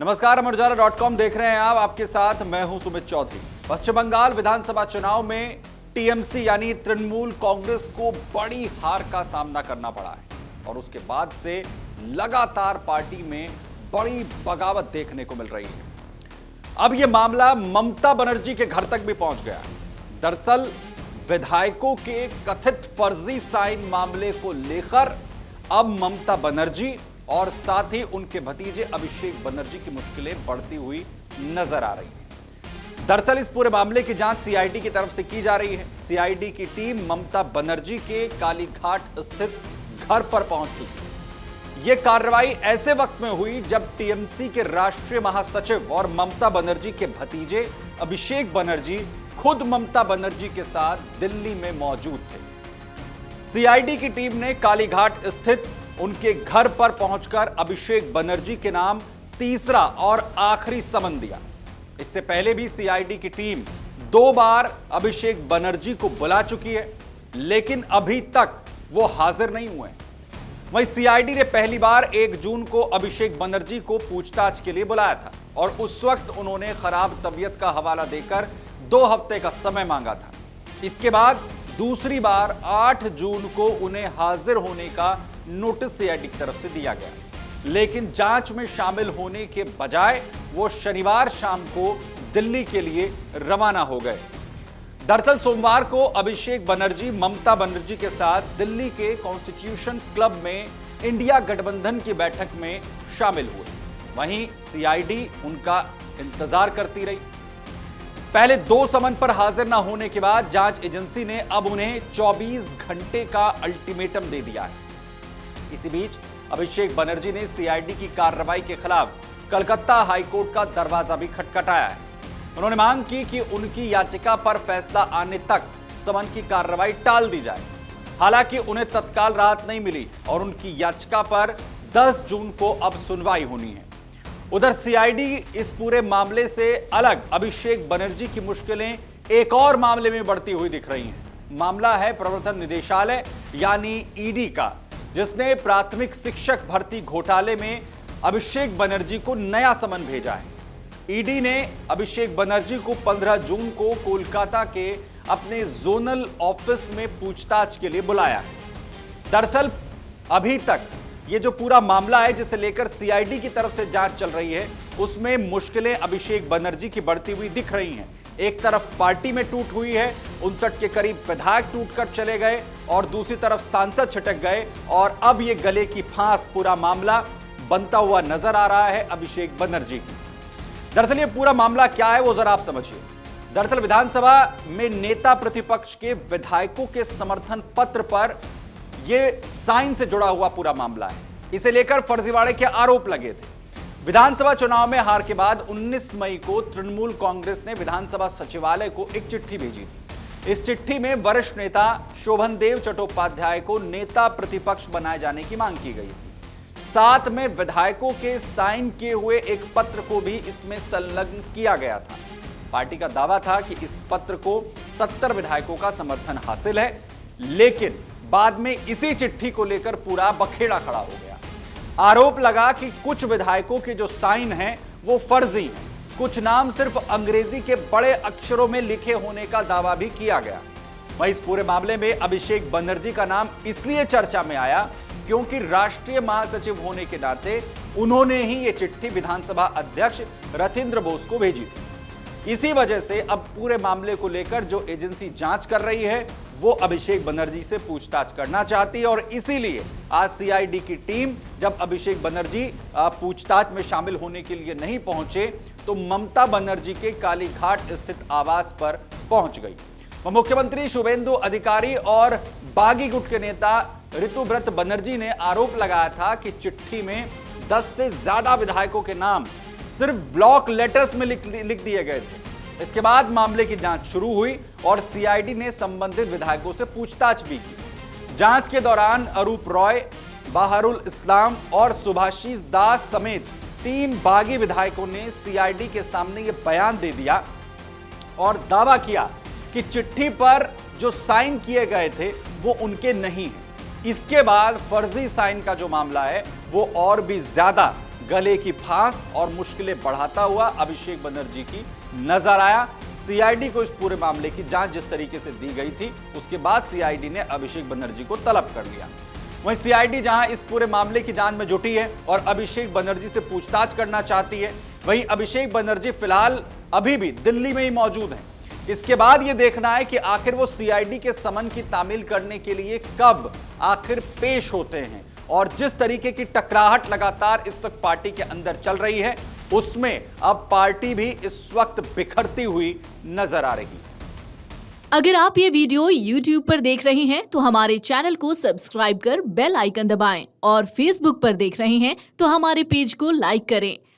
नमस्कार, अमरउजाला.com देख रहे हैं आप। आपके साथ मैं हूं सुमित चौधरी। पश्चिम बंगाल विधानसभा चुनाव में टीएमसी यानी तृणमूल कांग्रेस को बड़ी हार का सामना करना पड़ा है और उसके बाद से लगातार पार्टी में बड़ी बगावत देखने को मिल रही है। अब यह मामला ममता बनर्जी के घर तक भी पहुंच गया। दरअसल विधायकों के कथित फर्जी साइन मामले को लेकर अब ममता बनर्जी और साथ ही उनके भतीजे अभिषेक बनर्जी की मुश्किलें बढ़ती हुई नजर आ रही हैं। दरअसल इस पूरे मामले की जांच सीआईडी की तरफ से की जा रही है। सीआईडी की टीम ममता बनर्जी के कालीघाट स्थित घर पर पहुंच चुकी है। यह कार्रवाई ऐसे वक्त में हुई जब टीएमसी के राष्ट्रीय महासचिव और ममता बनर्जी के भतीजे अभिषेक बनर्जी खुद ममता बनर्जी के साथ दिल्ली में मौजूद थे। सीआईडी की टीम ने कालीघाट स्थित उनके घर पर पहुंचकर अभिषेक बनर्जी के नाम तीसरा और आखिरी समन दिया। इससे पहले भी सीआईडी की टीम 2 बार अभिषेक बनर्जी को बुला चुकी है, लेकिन अभी तक वो हाजिर नहीं हुए। वहीं सीआईडी ने पहली बार 1 जून को अभिषेक बनर्जी को पूछताछ के लिए बुलाया था और उस वक्त उन्होंने खराब तबीयत का हवाला देकर 2 हफ्ते का समय मांगा था। इसके बाद दूसरी बार 8 जून को उन्हें हाजिर होने का नोटिस सीआईडी की तरफ से दिया गया, लेकिन जांच में शामिल होने के बजाय वो शनिवार शाम को दिल्ली के लिए रवाना हो गए। दरअसल सोमवार को अभिषेक बनर्जी ममता बनर्जी के साथ दिल्ली के कॉन्स्टिट्यूशन क्लब में इंडिया गठबंधन की बैठक में शामिल हुए। वहीं सीआईडी उनका इंतजार करती रही। पहले 2 समन पर हाजिर न होने के बाद जांच एजेंसी ने अब उन्हें 24 घंटे का अल्टीमेटम दे दिया है। इसी बीच अभिषेक बनर्जी ने सीआईडी की कार्रवाई के खिलाफ कलकत्ता हाईकोर्ट का दरवाजा भी खटखटाया है। उन्होंने मांग की कि उनकी याचिका पर फैसला आने तक समन की कार्रवाई टाल दी जाए। हालांकि उन्हें तत्काल राहत नहीं मिली और उनकी याचिका पर 10 जून को अब सुनवाई होनी है। उधर सीआईडी इस पूरे मामले से अलग अभिषेक बनर्जी की मुश्किलें एक और मामले में बढ़ती हुई दिख रही हैं। मामला है प्रवर्तन निदेशालय यानी ईडी का, जिसने प्राथमिक शिक्षक भर्ती घोटाले में अभिषेक बनर्जी को नया समन भेजा है। ईडी ने अभिषेक बनर्जी को 15 जून को कोलकाता के अपने जोनल ऑफिस में पूछताछ के लिए बुलाया है। दरअसल अभी तक ये जो पूरा मामला है जिसे लेकर सीआईडी की तरफ से जांच चल रही है, उसमें मुश्किलें अभिषेक बनर्जी की बढ़ती हुई दिख रही हैं। एक तरफ पार्टी में टूट हुई है, 59 के करीब विधायक टूटकर चले गए और दूसरी तरफ सांसद छिटक गए और अब ये गले की फांस पूरा मामला बनता हुआ नजर आ रहा है अभिषेक बनर्जी की। दरअसल ये पूरा मामला क्या है वो जरा आप समझिए। दरअसल विधानसभा में नेता प्रतिपक्ष के विधायकों के समर्थन पत्र पर यह साइन से जुड़ा हुआ पूरा मामला है। इसे लेकर फर्जीवाड़े के आरोप लगे थे। विधानसभा चुनाव में हार के बाद 19 मई को तृणमूल कांग्रेस ने विधानसभा सचिवालय को एक चिट्ठी भेजी थी। इस चिट्ठी में वरिष्ठ नेता शोभनदेव चट्टोपाध्याय को नेता प्रतिपक्ष बनाए जाने की मांग की गई थी। साथ में विधायकों के साइन किए हुए एक पत्र को भी इसमें संलग्न किया गया था। पार्टी का दावा था कि इस पत्र को 70 विधायकों का समर्थन हासिल है, लेकिन बाद में इसी चिट्ठी को लेकर पूरा बखेड़ा खड़ा हो गया। आरोप लगा कि कुछ विधायकों के जो साइन हैं वो फर्जी हैं। कुछ नाम सिर्फ अंग्रेजी के बड़े अक्षरों में लिखे होने का दावा भी किया गया। वहीं इस पूरे मामले में अभिषेक बनर्जी का नाम इसलिए चर्चा में आया क्योंकि राष्ट्रीय महासचिव होने के नाते उन्होंने ही ये चिट्ठी विधानसभा अध्यक्ष रथिंद्र बोस को भेजी थी। इसी वजह से अब पूरे मामले को लेकर जो एजेंसी जांच कर रही है वो अभिषेक बनर्जी से पूछताछ करना चाहती है और इसीलिए आज सीआईडी की टीम जब अभिषेक बनर्जी पूछताछ में शामिल होने के लिए नहीं पहुंचे तो ममता बनर्जी के कालीघाट स्थित आवास पर पहुंच गई। मुख्यमंत्री शुभेंदु अधिकारी और बागी गुट के नेता ऋतुव्रत बनर्जी ने आरोप लगाया था कि चिट्ठी में 10 से ज्यादा विधायकों के नाम सिर्फ ब्लॉक लेटर्स में लिख दिए गए थे। इसके बाद मामले की जांच शुरू हुई और सीआईडी ने संबंधित विधायकों से पूछताछ भी की। जांच के दौरान अरूप रॉय, बहारुल इस्लाम और सुभाषीष दास समेत 3 बागी विधायकों ने सीआईडी के सामने यह बयान दे दिया और दावा किया कि चिट्ठी पर जो साइन किए गए थे वो उनके नहीं हैं। इसके बाद फर्जी साइन का जो मामला है वो और भी ज्यादा गले की फांस और मुश्किलें बढ़ाता हुआ अभिषेक बनर्जी की नजर आया। सीआईडी को इस पूरे मामले की जांच जिस तरीके से दी गई थी, उसके बाद सीआईडी ने अभिषेक बनर्जी को तलब कर लिया। वहीं सीआईडी जहां इस पूरे मामले की जांच में जुटी है और अभिषेक बनर्जी से पूछताछ करना चाहती है, वहीं अभिषेक बनर्जी फिलहाल अभी भी दिल्ली में ही मौजूद हैं। इसके बाद यह देखना है कि आखिर वो सीआईडी के समन की तामील करने के लिए कब आखिर पेश होते हैं। और जिस तरीके की टकराहट लगातार इस वक्त पार्टी के अंदर चल रही है, उसमें अब पार्टी भी इस वक्त बिखरती हुई नजर आ रही है। अगर आप ये वीडियो YouTube पर देख रहे हैं तो हमारे चैनल को सब्सक्राइब कर बेल आइकन दबाएं और Facebook पर देख रहे हैं तो हमारे पेज को लाइक करें।